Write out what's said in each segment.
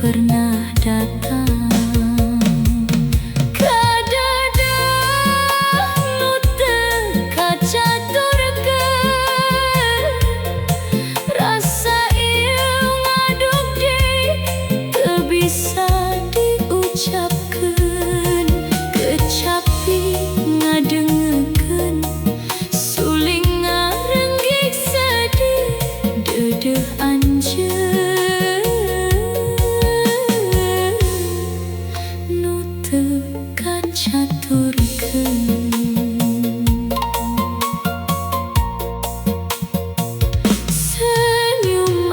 pernah datang. Kadada Senyum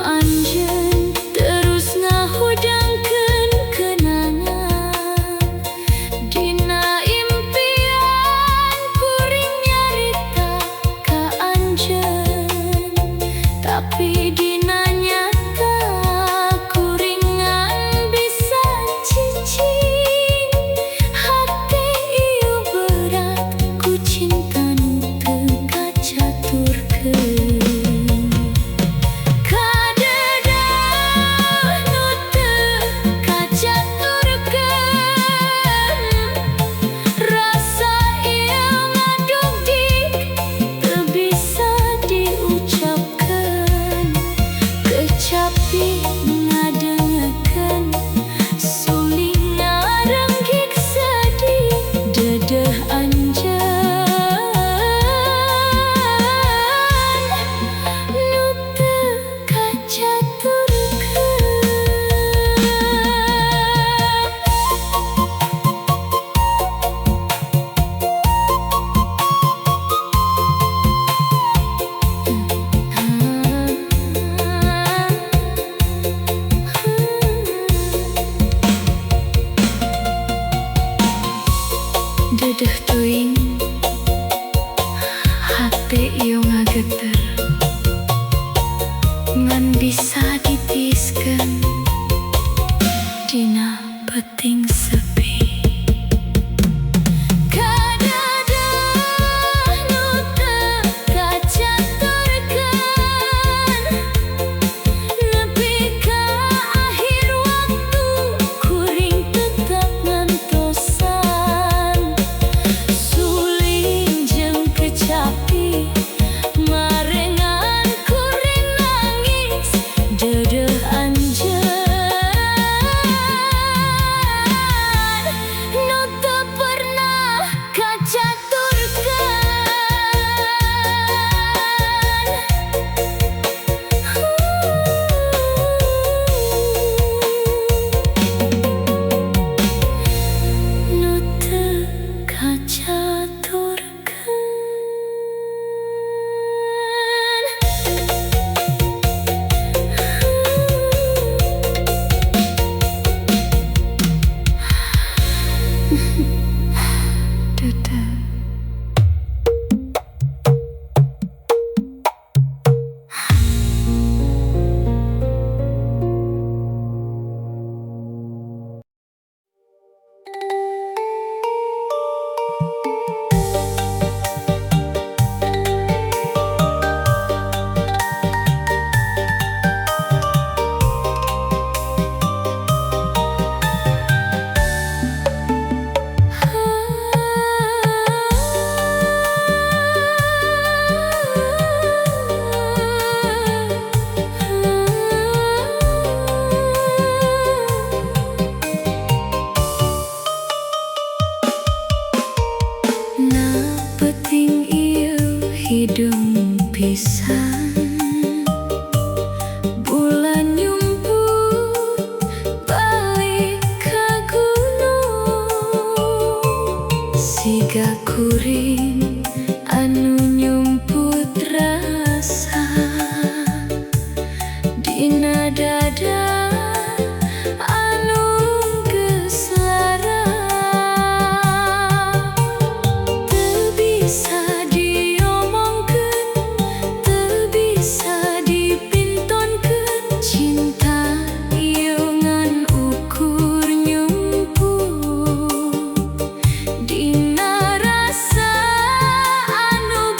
anjeun terus ngahudangkeun kenangan. Dina impian kuring nyarita ka anjeun, tapi dina nyata kuringan bisa cicing. Hati ieu berat ku cinta nu teu kacaturkeun. Kadeudeung nu teu kacaturkeun, rasa ieu ngadugdik teu bisa diucapkeun. Kecapi ngadengekeun suling ngarenggik sedih dedeh anjeun nu teu kacaturkeun. Dedeh teuing hate ieu ngageter, ngan bisa ditiiskeun dina peuting sepi. Kadeudeung nu teu kacaturkeun, nepi ka akhir waktu kuring tetep ngantosan. Suling jeung kecapi marengan kuring nangis dedeh anjeun nu teu pernah kacaturkeun. Nu teu kacaturkeun. Dedeh. Na peuting ieu hidung pisan, bulan nyumput balik ka gunung. Siga kuring anu nyumput rasa dina dada anu geus lara. Teu bisa diomongkeun, teu bisa dipintonkeun, cinta ieu ngan ukur nyumput dina rasa anu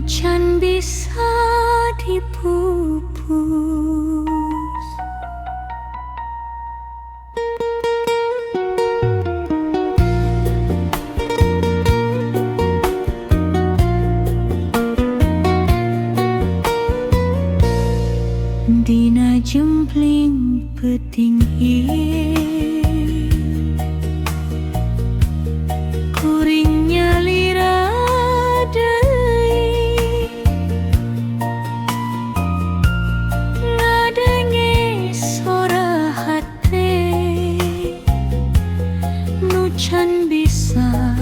Nucan bisa dipupus. Dina jempling peting ieu kuring nyalira deui ngadenge sora hate nu can bisa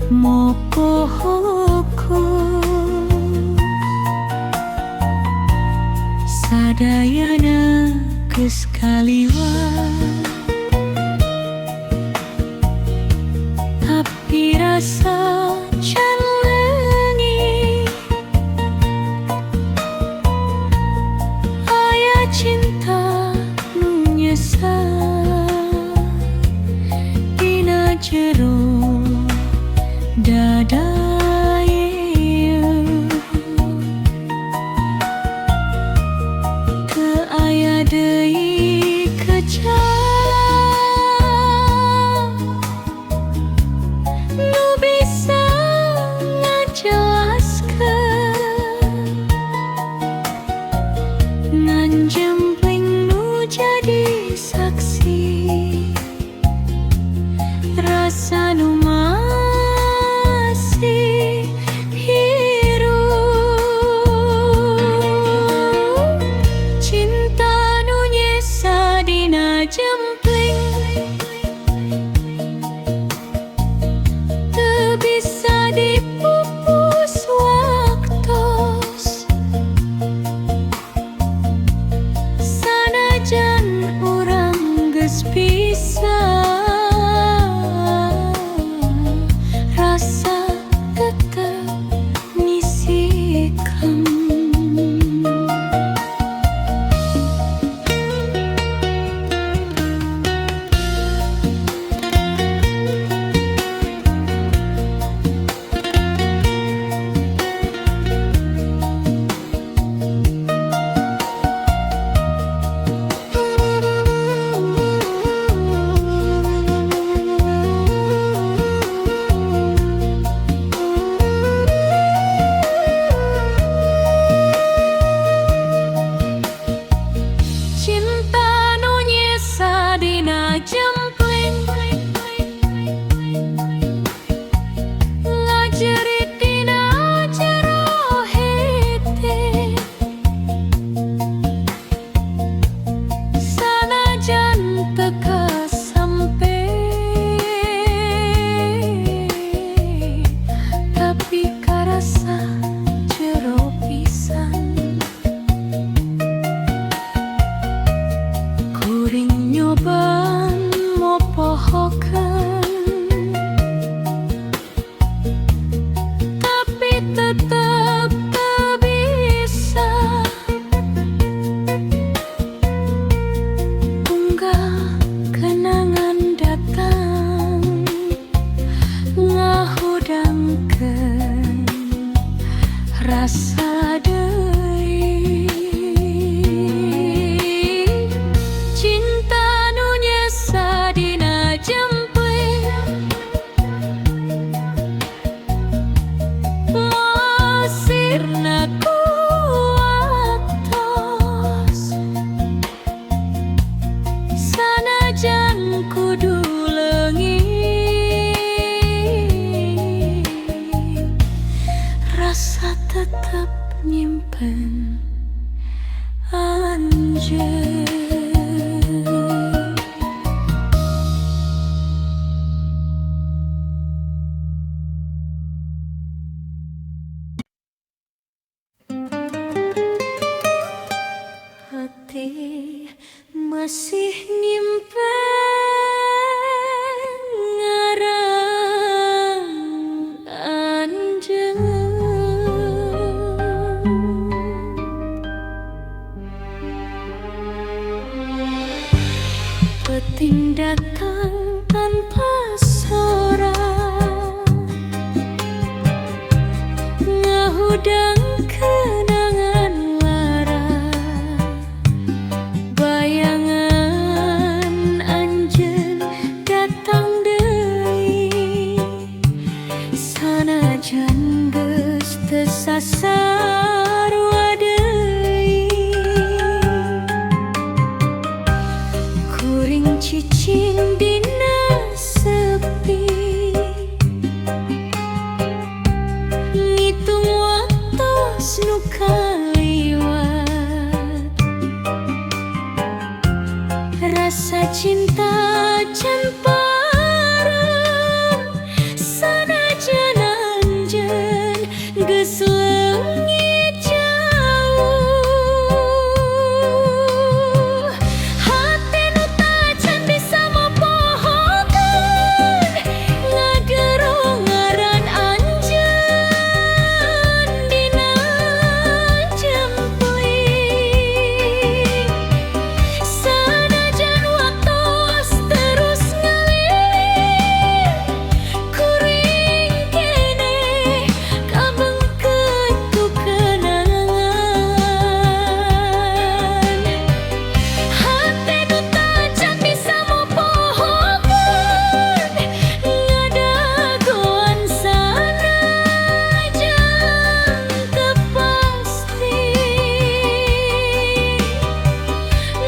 mopohoku sadayana geus kaliwat tapi rasa can leungit aya cinta nu nyesal dina jero dada deui kecap nu bisa ngajelaskeun ngan jempling nu jadi saksi rasa nu masih hirup cinta dina jempling teu bisa dipupus waktos sanajan urang geus pisah rasa tetep nisikeun. Rasa deui cinta nu nyesa dina jempling mosirna kuatos sanajan kudu leungit rasa tetap nyimpen anjeun. Hati masih nyimpen ngarang anjeun. Peting datang tanpa sorak udang kenangan lara, bayangan anjeun datang deui, sanajan geus teu sasarua deui. Kuring cicing dina sepi, ngitung waktos nu kaliwat, rasa cinta can parem, sanajan anjeun geus leungit jauh. Hati nu tacan bisa mopohokeun, ngagerong ngaran anjeun dina jempling. Sanajan waktos terus ngalir, kuring keneh kabengkeut ku kenangan. Hati nu tacan bisa mopohokeun, ngadagoan sanajan teu pasti.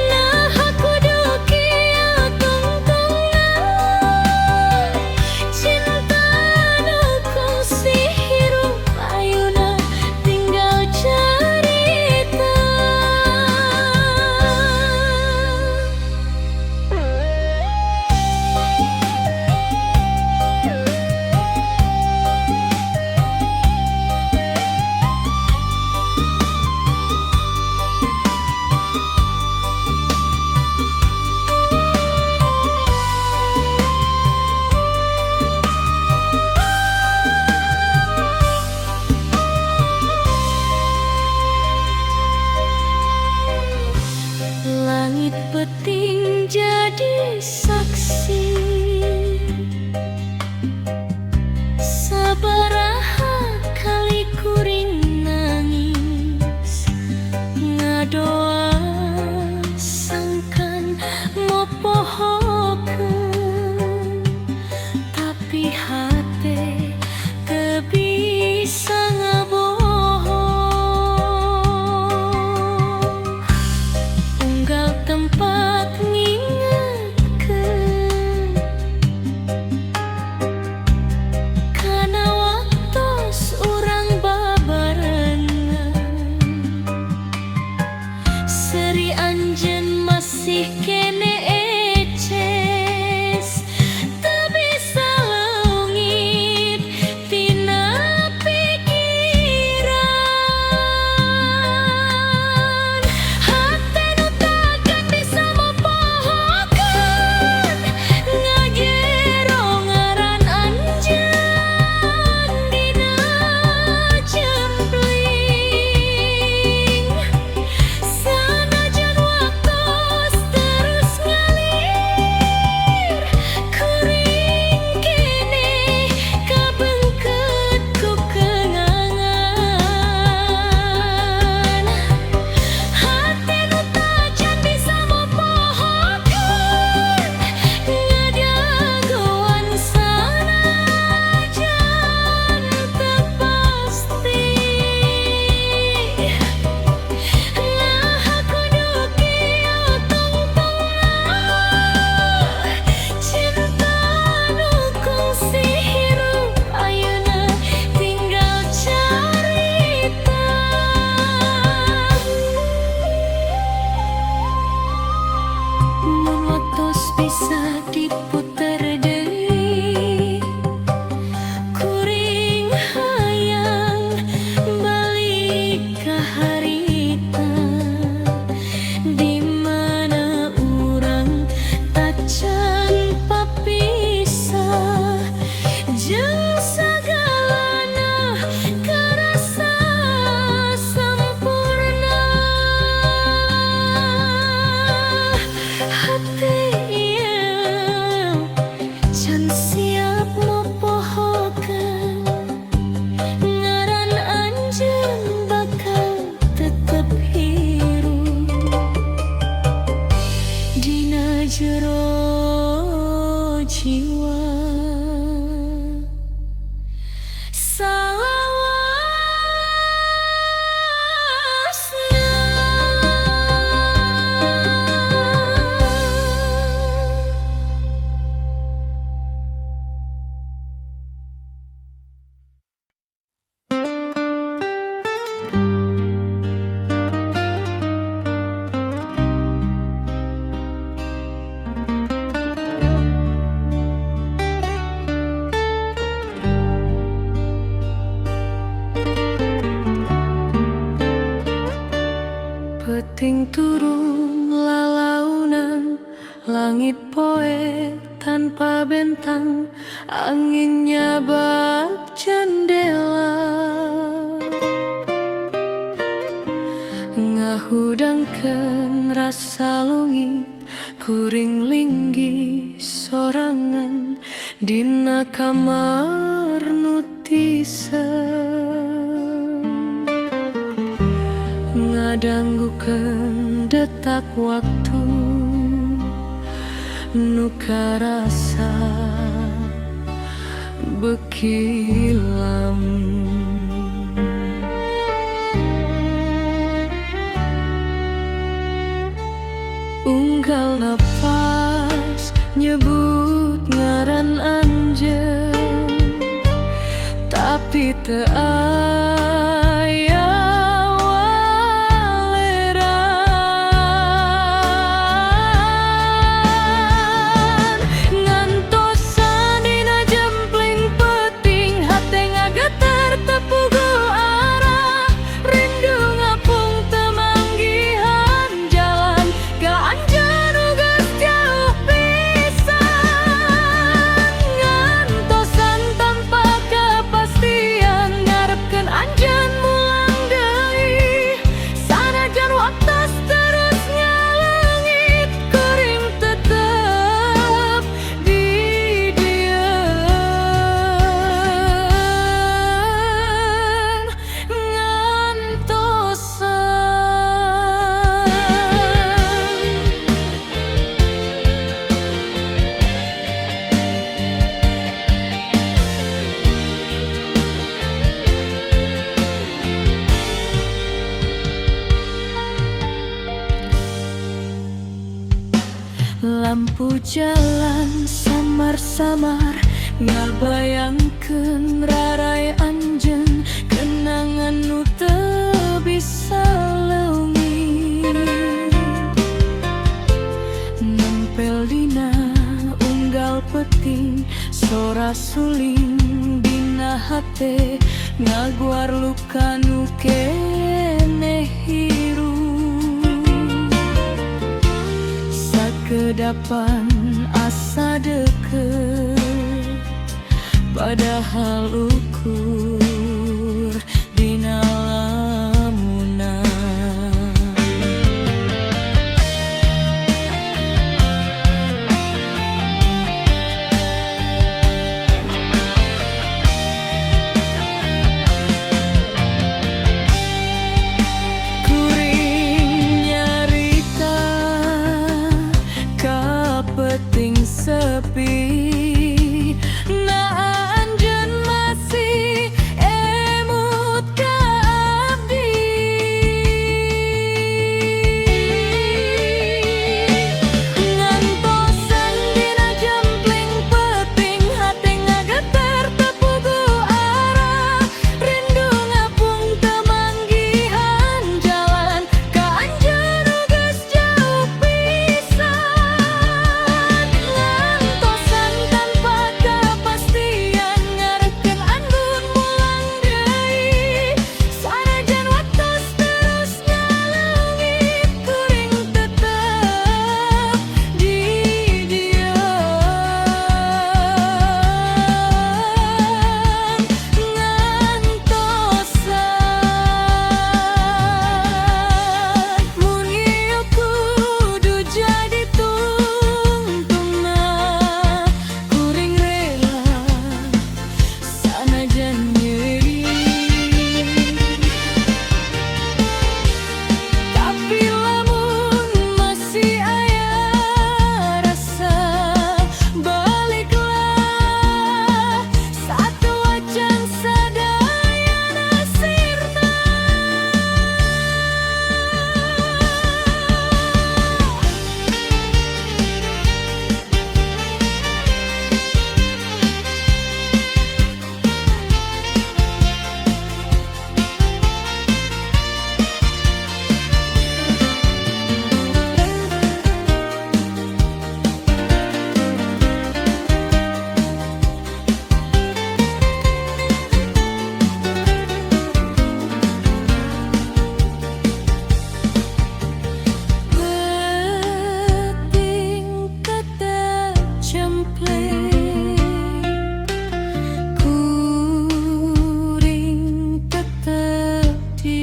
Nah kudu kieu tungtungna, cinta nu kungsi hirup ayeuna tinggal carita. Langit peting jadi saksi, sabaraha kali kuring nangis, ngadoa sangkan mopohokeun, tapi hate teu bisa ngabohong. Unggal tempat ngingetkeun kana waktos urang babarengan, seri anjeun masih kene eces, teu bisa leungit tina pikiran. Hati nu takkan bisa mopohokeun, ngagerong ngaran anjeun dina jempling. Sanajan waktos terus ngalir, kuring keneh kabengkeut ku kenangan. Hati nu tacan bisa mopohokeun, ngadagoan sanajan teu pasti. Nah kudu kieu tungtungna, cinta nu kungsi hirup ayeuna tinggal carita. Mun waktos bisa diputer deui, kuring hayang balik ka harita, di mana urang tacan papisah, jeung sagalana karasa sampurna. Hati ieu can siap mopohokeun ngaran anjeun peting turun lalaunan, langit poe tanpa bentang, anginnya bak jendela. Ngahudangkeun rasa longing, kuring linggi sorangan dina kamar nu tisem. Ngadanggukeun detak waktu nu karasa beuki lam. Unggal napas nyebut ngaran anjeun, tapi teu aya waleran. Ngantosan dina jempling peting, hate ngageter teu pugul arah. Rindu ngapung teu manggihan jalan ka anjeun nu geus jauh pisan. Ngantosan tanpa kepastian, ngarepkeun anjeun mulang deui. Sanajan waktos terus nyaleungit, kuring tetep di dieun ngantosan. Lampu jalan samar-samar, ngabayangkeun rarai anjeun, kenangan nu teu bisa leungit. Nempel dina unggal peting, sora suling dina hate, ngaguar luka nu keneh hirup. Sakedapan asa deket, padahal ukur dina lamunan. Kuring nyarita ka peting sepi, na anjeun masih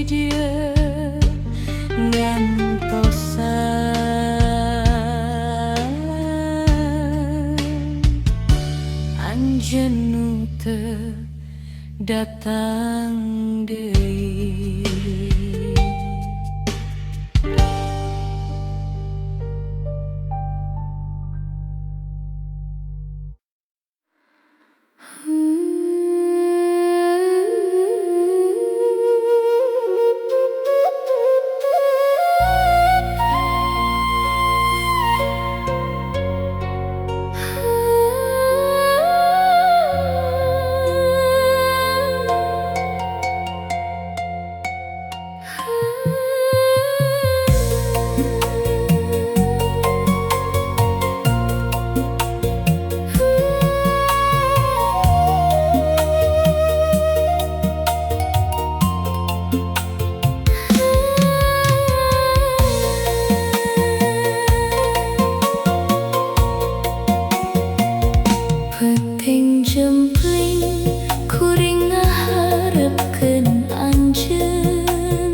dia ngantosan anjeun teu datang deui. Penting jempling kuring ngaharepkeun anjeun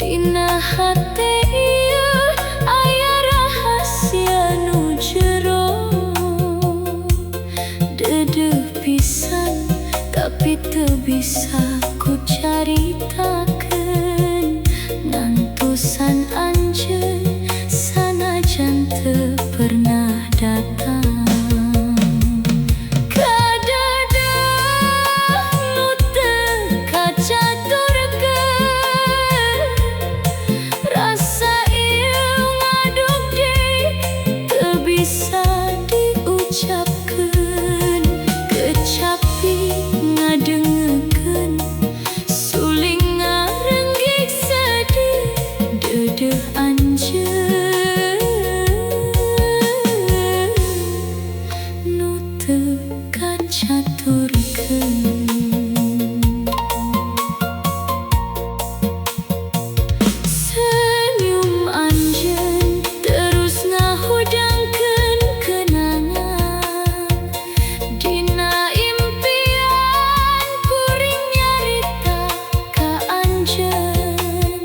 dina hate ieu aya rahasia nu jero deudeuh pisan tapi teu bisa ku caritakeun ngantosan anjeun sanajan teu pernah datang. Bisa diucapkeun kecapi ngadengekeun suling ngarenggik sedih deudeuh anjeun nu teu kacaturkeun. Senyum anjeun terus ngahudangkeun kenangan dina impian kuring nyarita ka anjeun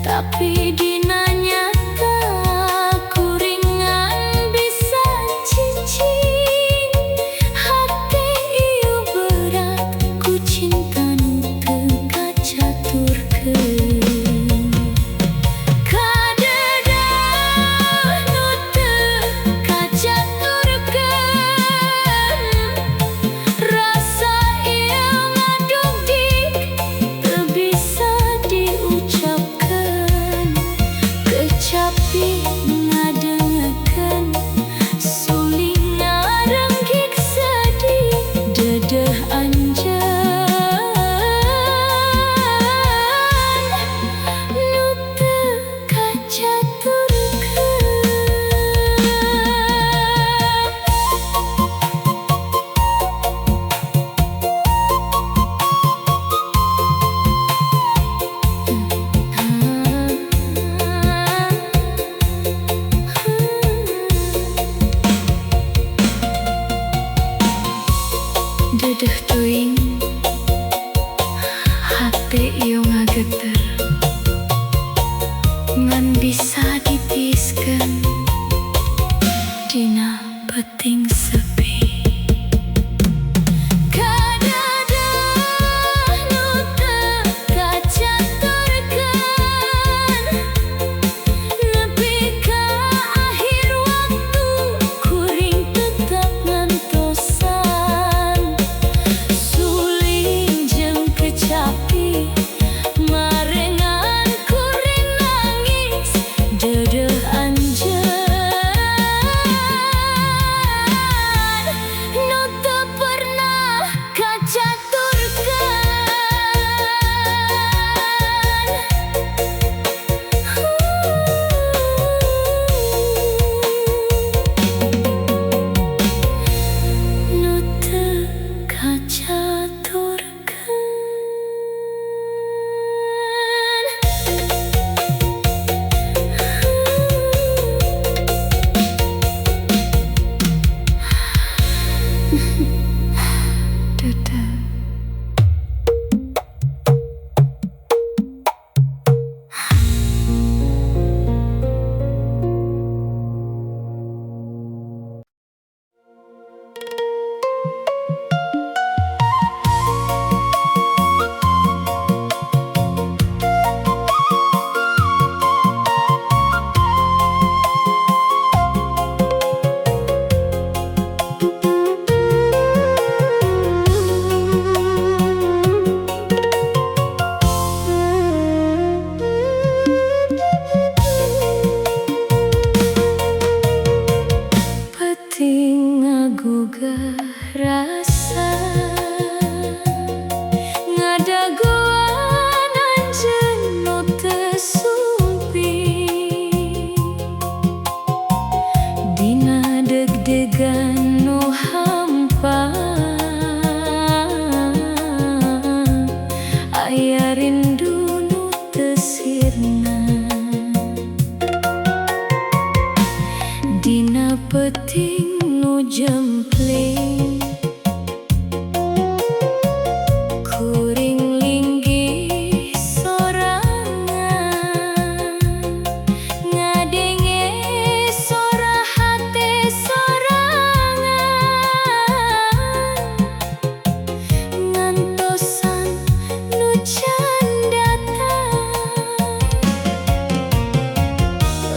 tapi dina nyata kuringan bisa cicing hate ieu berat ku cinta nu teu kacaturkeun. Kecapi ngadengekeun suling ngarenggik sedih deudeuh anjeun nu teu kacaturkeun. Deudeuh teuing hate ieu ngageter ngan bisa ditiiskeun dina peuting sepi. Kadadeuh nu teu kacaturkeun nepi ka akhir waktu kuring tetep ngantosan suling jeung kecapi mare jempling kuring linggih sorangan ngadenge sora hate sorangan ngantosan nu can datang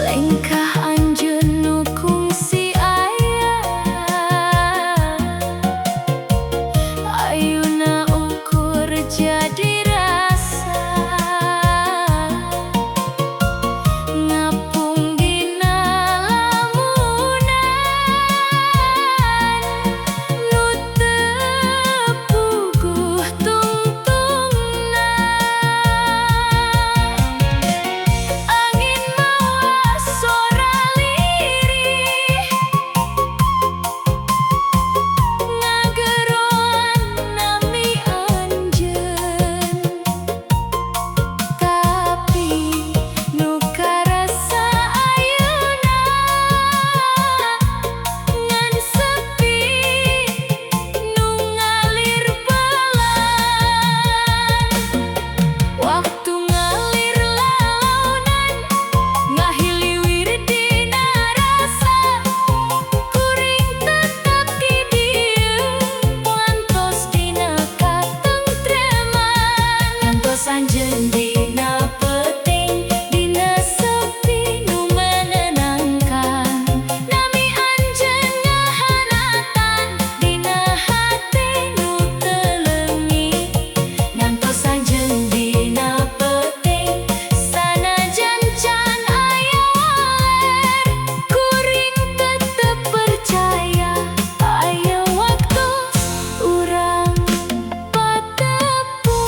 lengkah anjeun nu kungsi ayeuna ukur jadi rasa ngapung dina lamunan nu teu puguh tungtungna angin mawa sora lirih ngageroan nami anjeun tapi nu karasa ayeuna ngan sepi nu ngalir pelan waktu ngalir lalaunan ngahiliwir dina rasa kuring tetep di dieu ngantos dina katentreman ngantos anjeun dina peuting dina sepi nu menenangkan nami anjeun ngahanatan dina hate nu teu leungit ngantos anjeun dina peuting sanajan can aya waler kuring tetep percaya aya waktu urang patepung.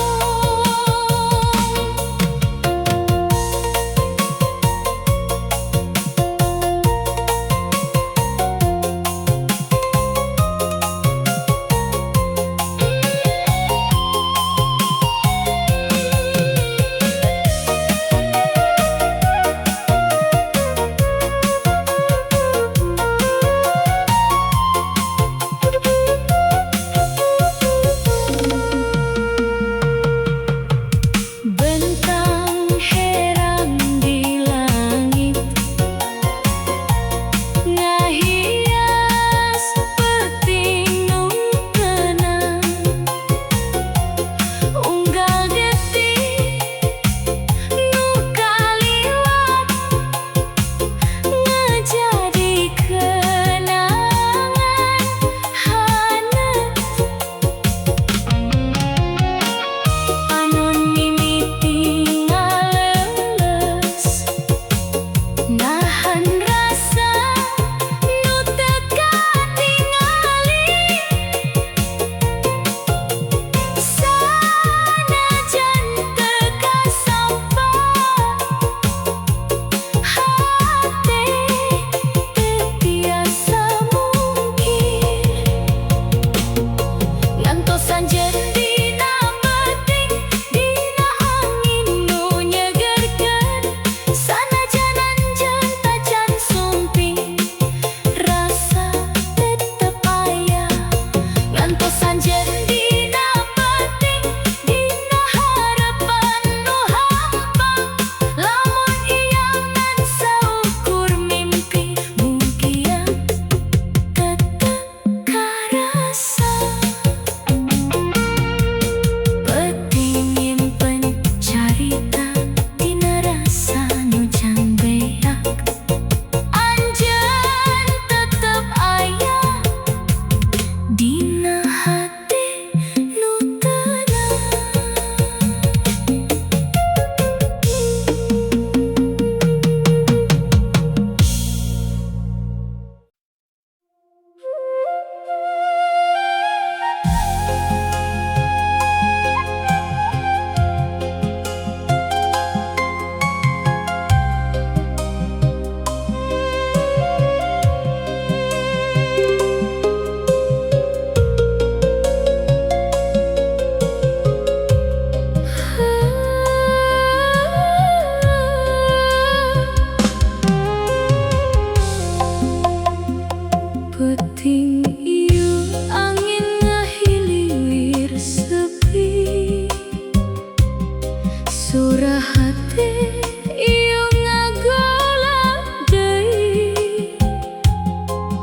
hati ieu ngagola deui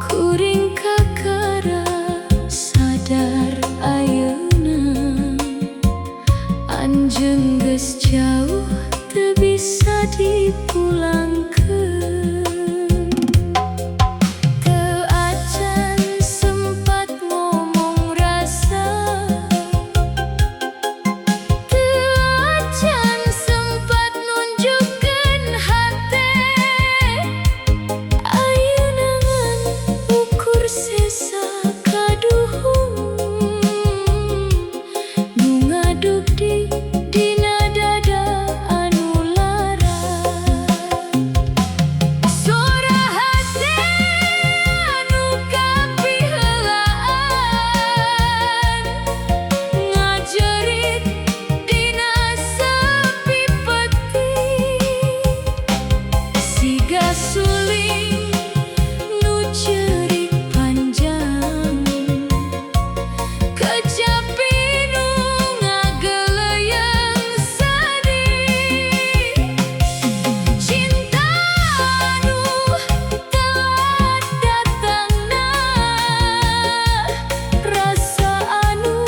kuring kakara sadar ayeuna anjeun geus jauh teu bisa dipulangkeun. Teu acan sempat ngomong rasa, teu acan sempat nunjukkeun hate. Ayeuna ngan ukur sesa kaduhung nu ngadugdi dina dada anu lara. Sora hate anu kapiheulaan ngajerit dina sepi peti, siga suling nu ceurik panjang kecapi nu ngageleyeng sedih. Cinta anu telat datangna, rasa anu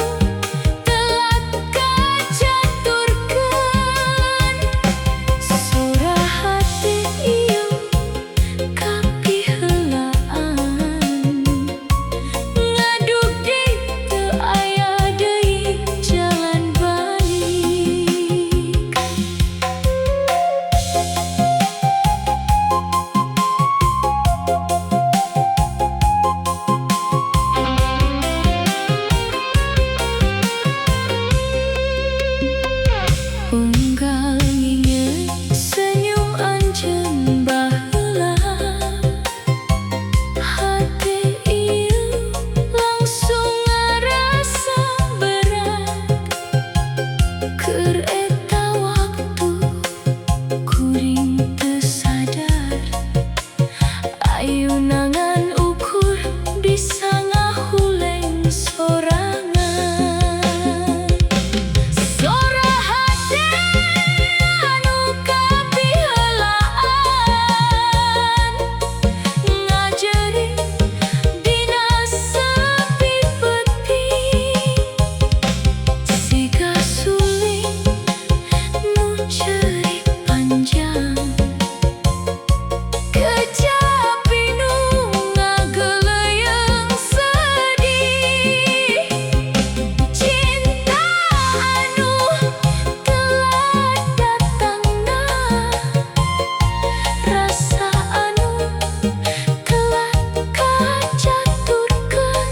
telat kacaturkeun. Sora hate ieu kapiheulaan ngadugdi teu aya deui jalan balik. Unggal nginget senyum anjeun baheula, hate ieu langsung ngarasa berat. Keur eta waktu kuring teu sadar ayeuna ngan ukur bisa ngahuleng sorangan. Sora hate anu kapiheulaan ngajerit dina sepi peti, siga suling nu ceurik panjang kecapi nu ngageleyeng sedih. Cinta anu telat datangna, rasa anu telat kacaturkeun.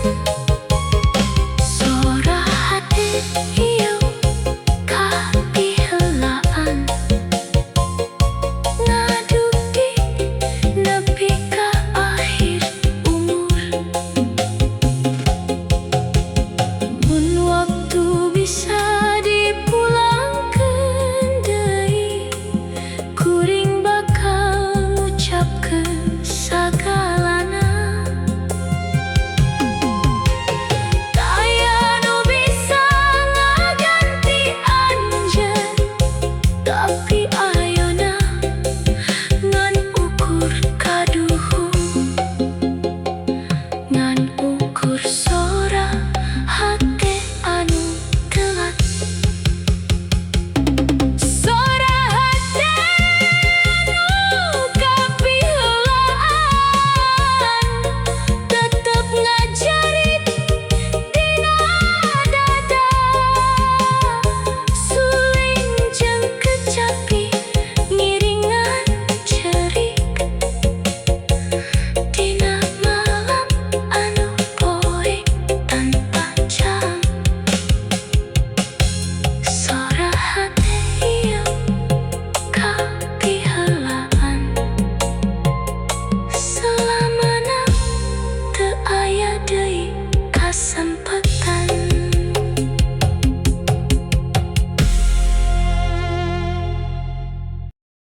Sora hate ieu kapiheulaan ngadugdi nepi ka akhir umur. Mun waktu bisa dipulangkeun deui, kuring bakal ngucapkeun sagalana. Teu aya nu bisa ngaganti anjeun, tapi